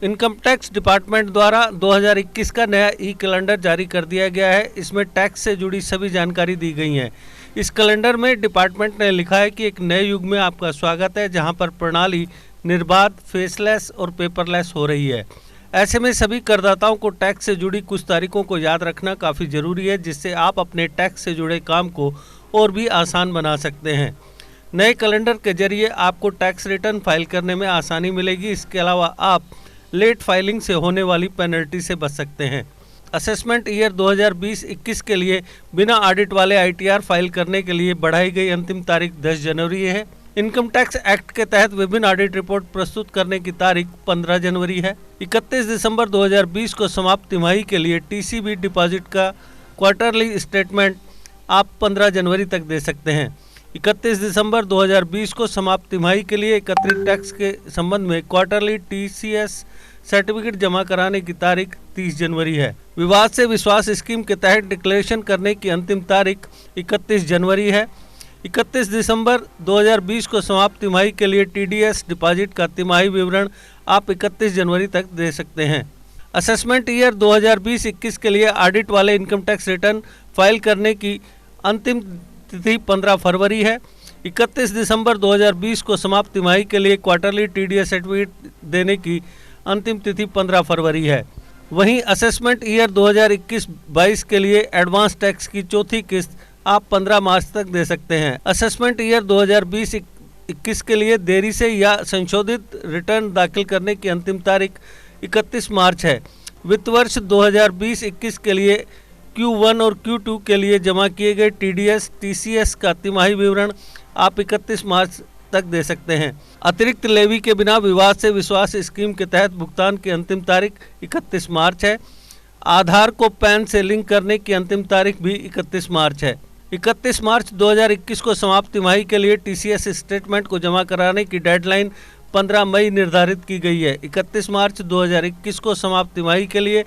Income tax department द्वारा 2021 का नया ई कैलेंडर जारी कर दिया गया है। इसमें टैक्स से जुड़ी सभी जानकारी दी गई है। इस कैलेंडर में डिपार्टमेंट ने लिखा है कि एक नए युग में आपका स्वागत है, जहां पर प्रणाली निर्बाध, फेसलेस और पेपरलेस हो रही है। ऐसे में सभी करदाताओं को टैक्स से जुड़ी कुछ तारीखों को याद रखना काफ़ी ज़रूरी है, जिससे आप अपने टैक्स से जुड़े काम को और भी आसान बना सकते हैं। नए कैलेंडर के जरिए आपको टैक्स रिटर्न फाइल करने में आसानी मिलेगी। इसके अलावा आप लेट फाइलिंग से होने वाली पेनल्टी से बच सकते हैं। असेसमेंट ईयर 2020-21 के लिए बिना ऑडिट वाले ITR फाइल करने के लिए बढ़ाई गई अंतिम तारीख 10 जनवरी है। इनकम टैक्स एक्ट के तहत विभिन्न ऑडिट रिपोर्ट प्रस्तुत करने की तारीख 15 जनवरी है। 31 दिसंबर 2020 को समाप्त तिमाही के लिए TCB डिपॉजिट का क्वार्टरली स्टेटमेंट आप 15 जनवरी तक दे सकते हैं। 31 दिसंबर 2020 को समाप्त तिमाही के लिए एकत्रित टैक्स के संबंध में क्वार्टरली TCS सर्टिफिकेट जमा कराने की तारीख 30 जनवरी है। विवाद से विश्वास स्कीम के तहत डिक्लेरेशन करने की अंतिम तारीख 31 जनवरी है। 31 दिसंबर 2020 को समाप्त तिमाही के लिए TDS डिपॉजिट का तिमाही विवरण आप 31 जनवरी तक दे सकते हैं। असेसमेंट ईयर 2020-21 के लिए ऑडिट वाले इनकम टैक्स रिटर्न फाइल करने की अंतिम तिथि 15 फरवरी है। 31 दिसंबर 2020 को समाप्त तिमाही के लिए क्वार्टरली TDS सर्टिफिकेट देने की अंतिम तिथि 15 फरवरी है। वहीं असेसमेंट ईयर 2021-22 के लिए एडवांस टैक्स की चौथी किस्त आप 15 मार्च तक दे सकते हैं। असेसमेंट ईयर 2020-21 के लिए देरी से या संशोधित रिटर्न दाखिल करने की अंतिम तारीख 31 मार्च है। वित्त वर्ष 2020-21 के लिए Q1 और Q2 के लिए जमा किए गए TDS TCS का तिमाही विवरण आप 31 मार्च तक दे सकते हैं। अतिरिक्त लेवी के बिना विवाद से विश्वास स्कीम के तहत भुगतान की अंतिम तारीख 31 मार्च है। आधार को पैन से लिंक करने की अंतिम तारीख भी 31 मार्च है। 31 मार्च 2021 को समाप्त तिमाही के लिए TCS स्टेटमेंट को जमा कराने की डेडलाइन 15 मई निर्धारित की गई है। 31 मार्च 2021 को समाप्त तिमाही के लिए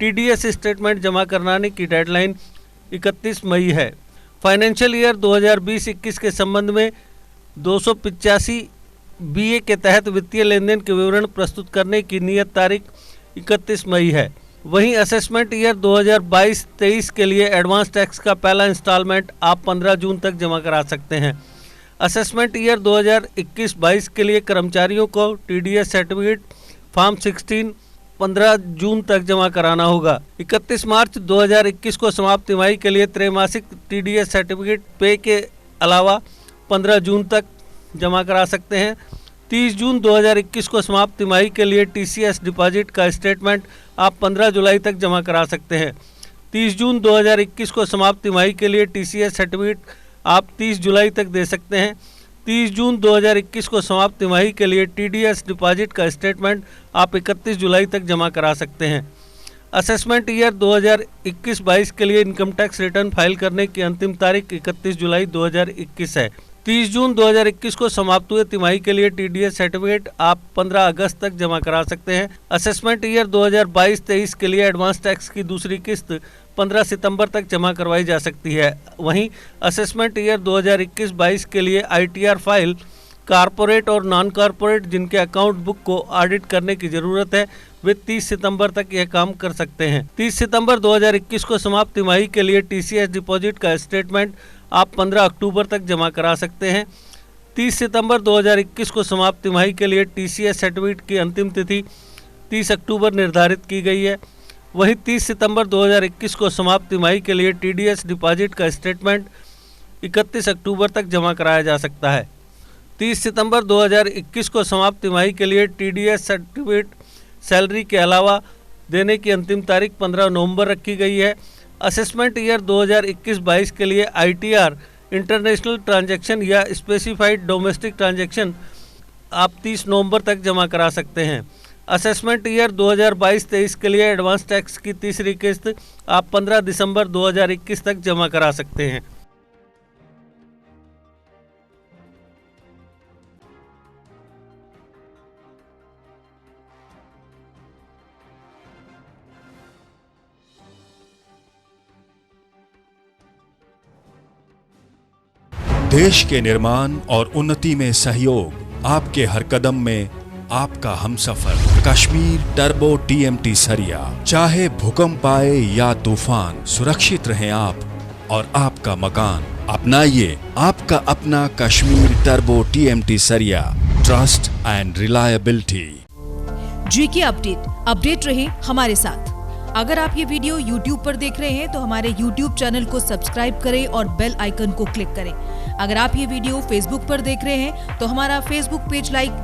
TDS स्टेटमेंट जमा कराने की डेडलाइन 31 मई है। फाइनेंशियल ईयर 2020-21 के संबंध में 285 BA के तहत वित्तीय लेन देन के विवरण प्रस्तुत करने की नियत तारीख 31 मई है। वहीं असेसमेंट ईयर 2022-23 के लिए एडवांस टैक्स का पहला इंस्टॉलमेंट आप 15 जून तक जमा करा सकते हैं। असेसमेंट ईयर 2021-22 के लिए कर्मचारियों को TDS सर्टिफिकेट फॉर्म 16 15 जून तक जमा कराना होगा। 31 मार्च 2021 को समाप्त तिमाही के लिए त्रैमासिक TDS सर्टिफिकेट पे के अलावा 15 जून तक जमा करा सकते हैं। 30 जून 2021 को समाप्त तिमाही के लिए TCS डिपॉजिट का स्टेटमेंट आप 15 जुलाई तक जमा करा सकते हैं। 30 जून 2021 को समाप्त तिमाही के लिए TCS सर्टिफिकेट आप 30 जुलाई तक दे सकते हैं। 30 जून 2021 को समाप्त तिमाही के लिए TDS डिपॉजिट का स्टेटमेंट आप 31 जुलाई तक जमा करा सकते हैं। असेसमेंट ईयर 2021-22 के लिए इनकम टैक्स रिटर्न फाइल करने की अंतिम तारीख 31 जुलाई 2021 है। 30 जून 2021 को समाप्त हुए तिमाही के लिए TDS सर्टिफिकेट आप 15 अगस्त तक जमा करा सकते हैं। असेसमेंट ईयर 2022-23 के लिए एडवांस टैक्स की दूसरी किस्त 15 सितंबर तक जमा करवाई जा सकती है। वहीं असेसमेंट ईयर 2021-22 के लिए ITR फाइल कारपोरेट और नॉन कारपोरेट जिनके अकाउंट बुक को ऑडिट करने की ज़रूरत है, वे 30 सितंबर तक यह काम कर सकते हैं। 30 सितंबर 2021 को समाप्त तिमाही के लिए TCS डिपॉजिट का स्टेटमेंट आप 15 अक्टूबर तक जमा करा सकते हैं। 30 सितंबर 2021 को समाप्त तिमाही के लिए TCS सर्टिफिकेट की अंतिम तिथि 30 अक्टूबर निर्धारित की गई है। वहीं 30 सितंबर 2021 को समाप्त तिमाही के लिए TDS डिपॉजिट का स्टेटमेंट 31 अक्टूबर तक जमा कराया जा सकता है। 30 सितंबर 2021 को समाप्त तिमाही के लिए TDS सर्टिफिकेट सैलरी के अलावा देने की अंतिम तारीख 15 नवंबर रखी गई है। असेसमेंट ईयर 2021-22 के लिए ITR इंटरनेशनल ट्रांजैक्शन या स्पेसिफाइड डोमेस्टिक ट्रांजैक्शन आप 30 नवंबर तक जमा करा सकते हैं। असेसमेंट ईयर 2022-23 के लिए एडवांस टैक्स की तीसरी किस्त आप 15 दिसंबर 2021 तक जमा करा सकते हैं। देश के निर्माण और उन्नति में सहयोग, आपके हर कदम में आपका हमसफर। कश्मीर टर्बो TMT सरिया। चाहे भूकंप आए या तूफान, सुरक्षित रहें आप और आपका मकान। अपनाइए आपका अपना कश्मीर टर्बो TMT सरिया। Trust and reliability. GK update रहे हमारे साथ। अगर आप ये वीडियो YouTube पर देख रहे हैं तो हमारे YouTube चैनल को सब्सक्राइब करें और बेल आइकन को क्लिक करें। अगर आप ये वीडियो Facebook पर देख रहे हैं तो हमारा Facebook पेज लाइक